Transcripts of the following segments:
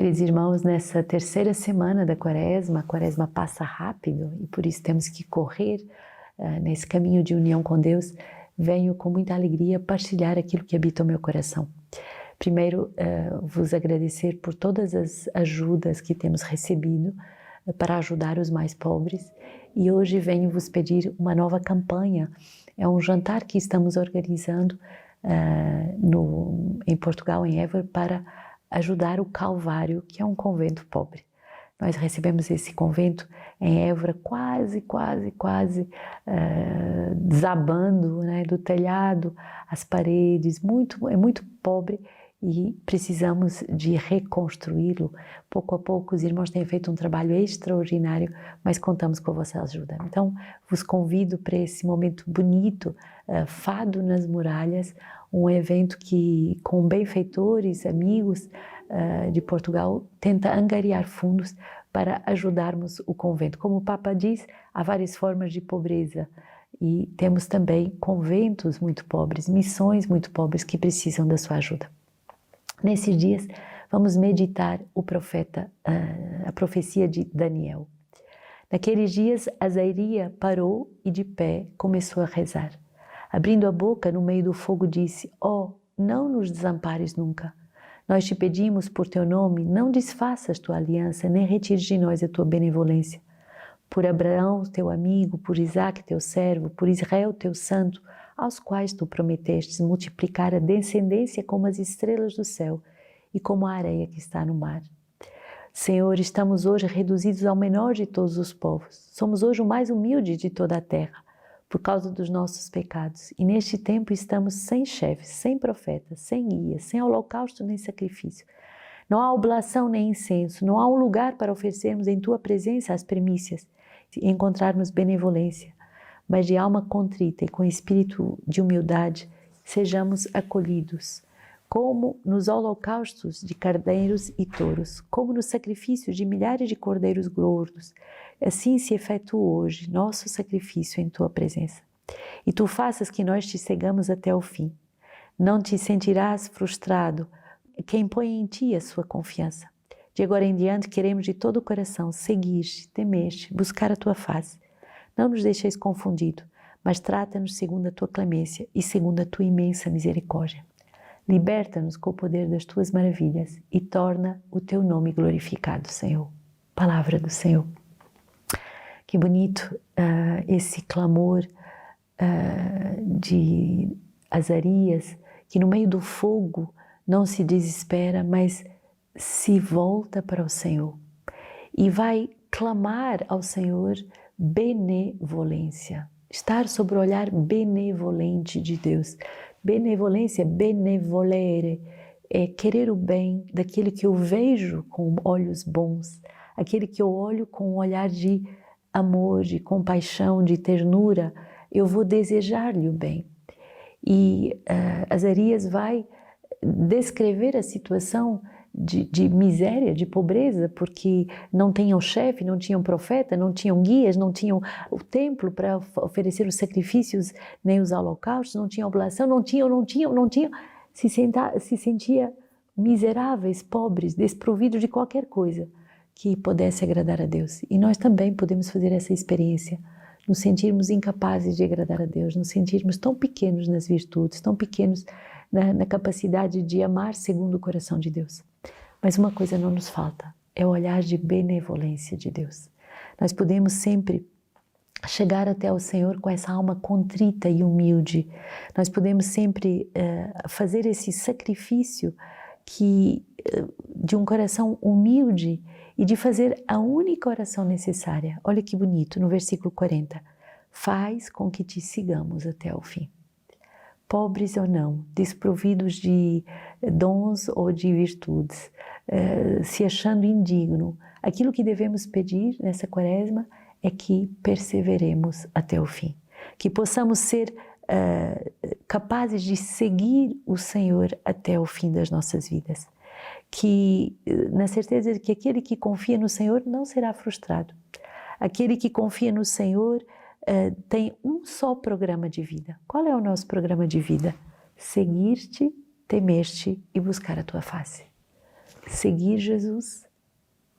Queridos irmãos, nessa terceira semana da Quaresma, a Quaresma passa rápido e por isso temos que correr nesse caminho de união com Deus. Venho com muita alegria partilhar aquilo que habita o meu coração. Primeiro, vos agradecer por todas as ajudas que temos recebido para ajudar os mais pobres, e hoje venho vos pedir uma nova campanha. É um jantar que estamos organizando em Portugal, em Évora, para ajudar o Calvário, que é um convento pobre. Nós recebemos esse convento em Évora quase desabando, né, do telhado, as paredes, é muito pobre e precisamos de reconstruí-lo. Pouco a pouco os irmãos têm feito um trabalho extraordinário, mas contamos com a vossa ajuda. Então vos convido para esse momento bonito, Fado nas Muralhas, um evento que com benfeitores, amigos de Portugal, tenta angariar fundos para ajudarmos o convento. Como o Papa diz, há várias formas de pobreza e temos também conventos muito pobres, missões muito pobres que precisam da sua ajuda. Nesses dias vamos meditar a profecia de Daniel. Naqueles dias Azaria parou e de pé começou a rezar. Abrindo a boca no meio do fogo disse: "Ó, não nos desampares nunca. Nós te pedimos por teu nome, não desfaças tua aliança, nem retires de nós a tua benevolência. Por Abraão, teu amigo, por Isaque, teu servo, por Israel, teu santo, aos quais tu prometestes multiplicar a descendência como as estrelas do céu e como a areia que está no mar. Senhor, estamos hoje reduzidos ao menor de todos os povos. Somos hoje o mais humilde de toda a terra, por causa dos nossos pecados. E neste tempo estamos sem chefes, sem profetas, sem guias, sem holocausto nem sacrifício. Não há oblação nem incenso, não há um lugar para oferecermos em tua presença as primícias e encontrarmos benevolência. Mas de alma contrita e com espírito de humildade, sejamos acolhidos, como nos holocaustos de cordeiros e touros, como no sacrifício de milhares de cordeiros gordos. Assim se efetua hoje nosso sacrifício em tua presença. E tu faças que nós te sigamos até o fim. Não te sentirás frustrado quem põe em ti a sua confiança. De agora em diante queremos de todo o coração seguir-te, temer-te, buscar a tua face. Não nos deixeis confundido, mas trata-nos segundo a tua clemência e segundo a tua imensa misericórdia. Liberta-nos com o poder das tuas maravilhas e torna o teu nome glorificado, Senhor." Palavra do Senhor. Que bonito esse clamor de Azarias, que no meio do fogo não se desespera, mas se volta para o Senhor e vai clamar ao Senhor benevolência, estar sob o olhar benevolente de Deus. Benevolência, benevolere, é querer o bem daquele que eu vejo com olhos bons, aquele que eu olho com um olhar de amor, de compaixão, de ternura. Eu vou desejar-lhe o bem. E Azarias vai descrever a situação de miséria, de pobreza, porque não tinham chefe, não tinham profeta, não tinham guias, não tinham o templo para oferecer os sacrifícios, nem os holocaustos, não tinham oblação, não tinham, se sentia miseráveis, pobres, desprovidos de qualquer coisa que pudesse agradar a Deus. E nós também podemos fazer essa experiência, nos sentirmos incapazes de agradar a Deus, nos sentirmos tão pequenos nas virtudes, tão pequenos na capacidade de amar segundo o coração de Deus. Mas uma coisa não nos falta, é o olhar de benevolência de Deus. Nós podemos sempre chegar até o Senhor com essa alma contrita e humilde. Nós podemos sempre fazer esse sacrifício de um coração humilde e de fazer a única oração necessária. Olha que bonito, no versículo 40. Faz com que te sigamos até o fim. Pobres ou não, desprovidos de dons ou de virtudes, se achando indigno, aquilo que devemos pedir nessa Quaresma é que perseveremos até o fim, que possamos ser capazes de seguir o Senhor até o fim das nossas vidas, que na certeza de que aquele que confia no Senhor não será frustrado, aquele que confia no Senhor tem um só programa de vida. Qual é o nosso programa de vida? Seguir-te, temer-te e buscar a tua face. seguir Jesus,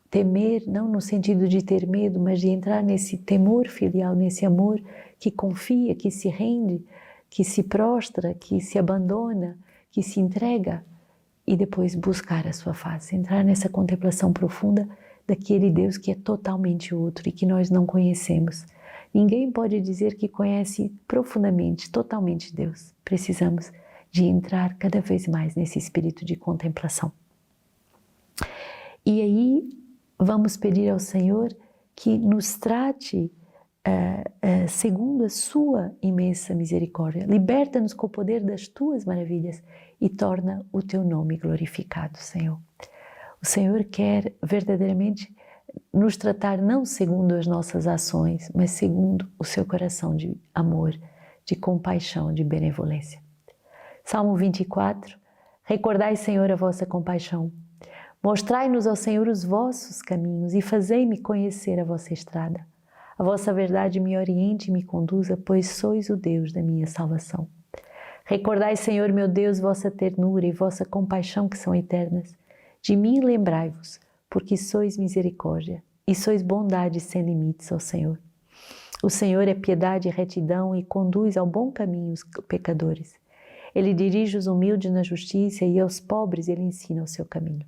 temer, não no sentido de ter medo, mas de entrar nesse temor filial, nesse amor que confia, que se rende, que se prostra, que se abandona, que se entrega e depois buscar a sua face, entrar nessa contemplação profunda daquele Deus que é totalmente outro e que nós não conhecemos. Ninguém pode dizer que conhece profundamente, totalmente Deus. Precisamos de entrar cada vez mais nesse espírito de contemplação. E aí vamos pedir ao Senhor que nos trate segundo a sua imensa misericórdia. Liberta-nos com o poder das tuas maravilhas e torna o teu nome glorificado, Senhor. O Senhor quer verdadeiramente nos tratar não segundo as nossas ações, mas segundo o seu coração de amor, de compaixão, de benevolência. Salmo 24. Recordai, Senhor, a vossa compaixão. Mostrai-nos, ao Senhor, os vossos caminhos e fazei-me conhecer a vossa estrada. A vossa verdade me oriente e me conduza, pois sois o Deus da minha salvação. Recordai, Senhor, meu Deus, vossa ternura e vossa compaixão que são eternas. De mim lembrai-vos, porque sois misericórdia e sois bondade sem limites, ó Senhor. O Senhor é piedade e retidão e conduz ao bom caminho os pecadores. Ele dirige os humildes na justiça e aos pobres ele ensina o seu caminho.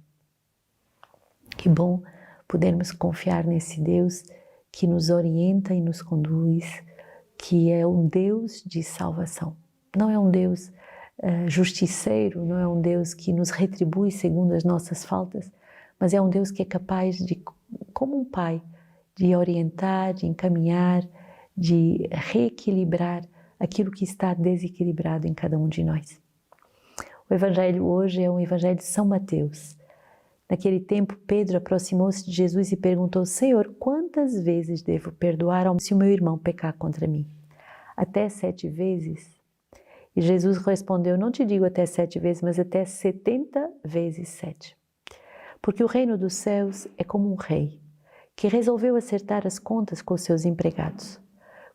Que bom podermos confiar nesse Deus que nos orienta e nos conduz, que é um Deus de salvação. Não é um Deus justiceiro, não é um Deus que nos retribui segundo as nossas faltas, mas é um Deus que é capaz de, como um pai, de orientar, de encaminhar, de reequilibrar aquilo que está desequilibrado em cada um de nós. O Evangelho hoje é um Evangelho de São Mateus. Naquele tempo, Pedro aproximou-se de Jesus e perguntou: Senhor, quantas vezes devo perdoar se o meu irmão pecar contra mim? Até 7 vezes? E Jesus respondeu: não te digo até 7 vezes, mas até 70 vezes 7. Porque o reino dos céus é como um rei, que resolveu acertar as contas com os seus empregados.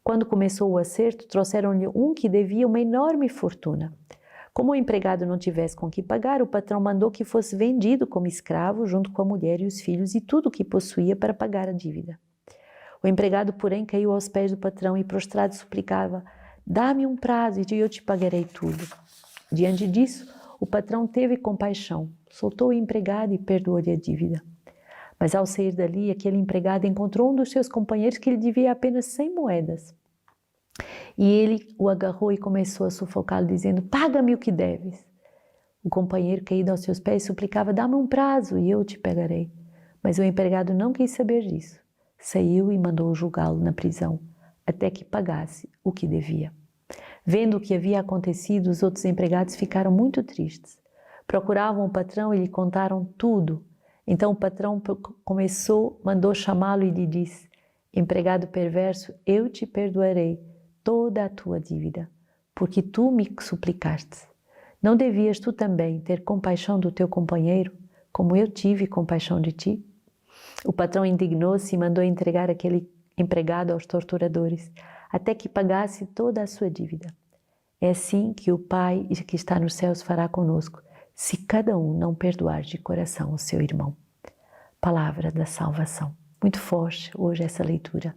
Quando começou o acerto, trouxeram-lhe um que devia uma enorme fortuna. Como o empregado não tivesse com que pagar, o patrão mandou que fosse vendido como escravo, junto com a mulher e os filhos e tudo o que possuía para pagar a dívida. O empregado, porém, caiu aos pés do patrão e prostrado suplicava: dá-me um prazo e eu te pagarei tudo. Diante disso, o patrão teve compaixão, soltou o empregado e perdoou-lhe a dívida. Mas ao sair dali, aquele empregado encontrou um dos seus companheiros que lhe devia apenas 100 moedas. E ele o agarrou e começou a sufocá-lo, dizendo: paga-me o que deves. O companheiro, caído aos seus pés, suplicava: dá-me um prazo e eu te pagarei. Mas o empregado não quis saber disso. Saiu e mandou julgá-lo na prisão, até que pagasse o que devia. Vendo o que havia acontecido, os outros empregados ficaram muito tristes. Procuravam o patrão e lhe contaram tudo. Então o patrão mandou chamá-lo e lhe disse: empregado perverso, eu te perdoarei toda a tua dívida, porque tu me suplicaste. Não devias tu também ter compaixão do teu companheiro, como eu tive compaixão de ti? O patrão indignou-se e mandou entregar aquele empregado aos torturadores, até que pagasse toda a sua dívida. É assim que o Pai que está nos céus fará conosco, se cada um não perdoar de coração o seu irmão. Palavra da salvação. Muito forte hoje essa leitura.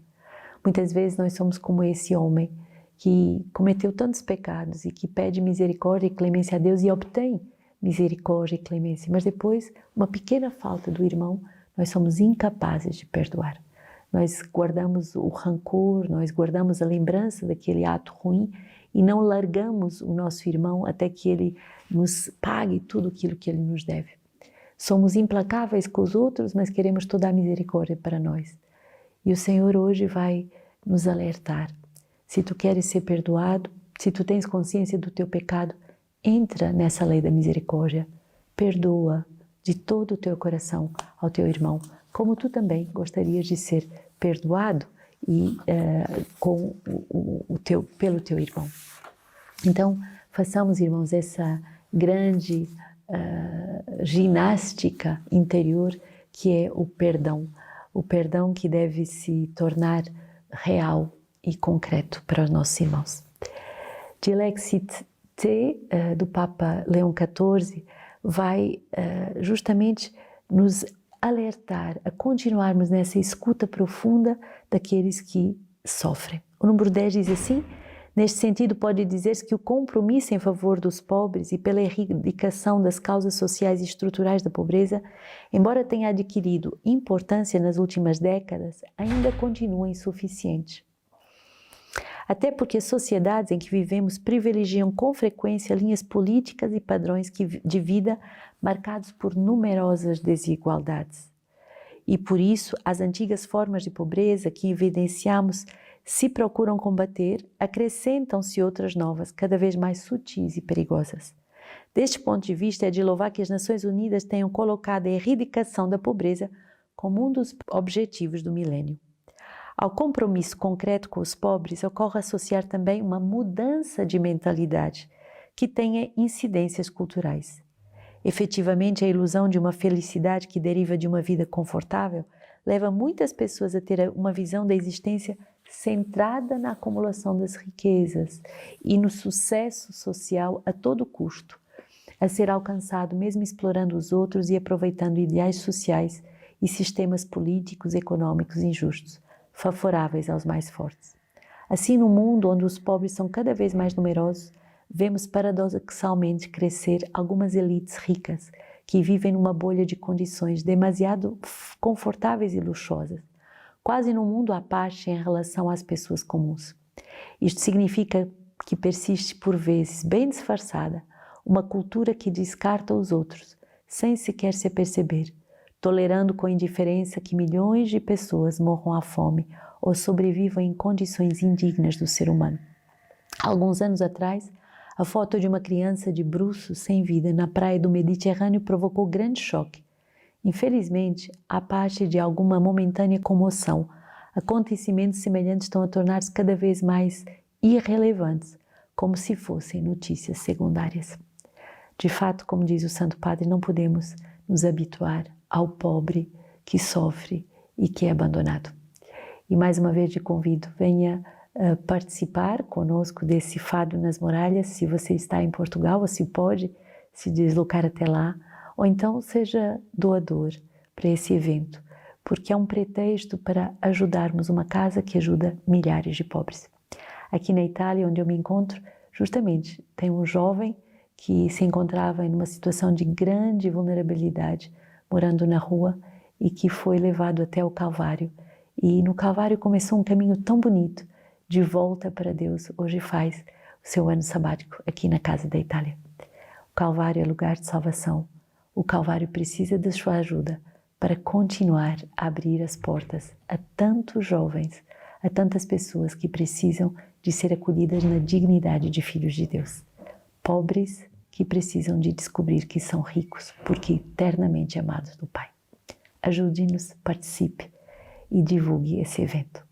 Muitas vezes nós somos como esse homem que cometeu tantos pecados e que pede misericórdia e clemência a Deus e obtém misericórdia e clemência, mas depois, uma pequena falta do irmão, nós somos incapazes de perdoar. Nós guardamos o rancor, nós guardamos a lembrança daquele ato ruim e não largamos o nosso irmão até que ele nos pague tudo aquilo que ele nos deve. Somos implacáveis com os outros, mas queremos toda a misericórdia para nós. E o Senhor hoje vai nos alertar. Se tu queres ser perdoado, se tu tens consciência do teu pecado, entra nessa lei da misericórdia. Perdoa de todo o teu coração ao teu irmão, como tu também gostarias de ser perdoado e pelo teu irmão. Então, façamos, irmãos, essa grande ginástica interior que é o perdão que deve se tornar real e concreto para os nossos irmãos. Dilexit Te, do Papa Leão XIV, vai justamente nos alertar a continuarmos nessa escuta profunda daqueles que sofrem. O número 10 diz assim: neste sentido, pode dizer-se que o compromisso em favor dos pobres e pela erradicação das causas sociais e estruturais da pobreza, embora tenha adquirido importância nas últimas décadas, ainda continua insuficiente. Até porque as sociedades em que vivemos privilegiam com frequência linhas políticas e padrões de vida marcados por numerosas desigualdades. E por isso, as antigas formas de pobreza que evidenciamos se procuram combater, acrescentam-se outras novas, cada vez mais sutis e perigosas. Deste ponto de vista, é de louvar que as Nações Unidas tenham colocado a erradicação da pobreza como um dos objetivos do milênio. Ao compromisso concreto com os pobres, ocorre associar também uma mudança de mentalidade que tenha incidências culturais. Efetivamente, a ilusão de uma felicidade que deriva de uma vida confortável leva muitas pessoas a ter uma visão da existência centrada na acumulação das riquezas e no sucesso social a todo custo, a ser alcançado mesmo explorando os outros e aproveitando ideais sociais e sistemas políticos e econômicos injustos, favoráveis aos mais fortes. Assim, no mundo onde os pobres são cada vez mais numerosos, vemos paradoxalmente crescer algumas elites ricas que vivem numa bolha de condições demasiado confortáveis e luxuosas, quase num mundo à parte em relação às pessoas comuns. Isto significa que persiste, por vezes, bem disfarçada, uma cultura que descarta os outros, sem sequer se aperceber, tolerando com indiferença que milhões de pessoas morram à fome ou sobrevivam em condições indignas do ser humano. Alguns anos atrás, a foto de uma criança de bruços sem vida na praia do Mediterrâneo provocou grande choque. Infelizmente, à parte de alguma momentânea comoção, acontecimentos semelhantes estão a tornar-se cada vez mais irrelevantes, como se fossem notícias secundárias. De fato, como diz o Santo Padre, não podemos nos habituar ao pobre que sofre e que é abandonado. E mais uma vez te convido, venha participar conosco desse Fado nas Muralhas, se você está em Portugal, ou se pode se deslocar até lá, ou então seja doador para esse evento, porque é um pretexto para ajudarmos uma casa que ajuda milhares de pobres. Aqui na Itália, onde eu me encontro, justamente tem um jovem que se encontrava em uma situação de grande vulnerabilidade, morando na rua, e que foi levado até o Calvário. E no Calvário começou um caminho tão bonito, de volta para Deus. Hoje faz o seu ano sabático aqui na Casa da Itália. O Calvário é lugar de salvação. O Calvário precisa da sua ajuda para continuar a abrir as portas a tantos jovens, a tantas pessoas que precisam de ser acolhidas na dignidade de filhos de Deus. Pobres que precisam de descobrir que são ricos porque eternamente amados do Pai. Ajude-nos, participe e divulgue esse evento.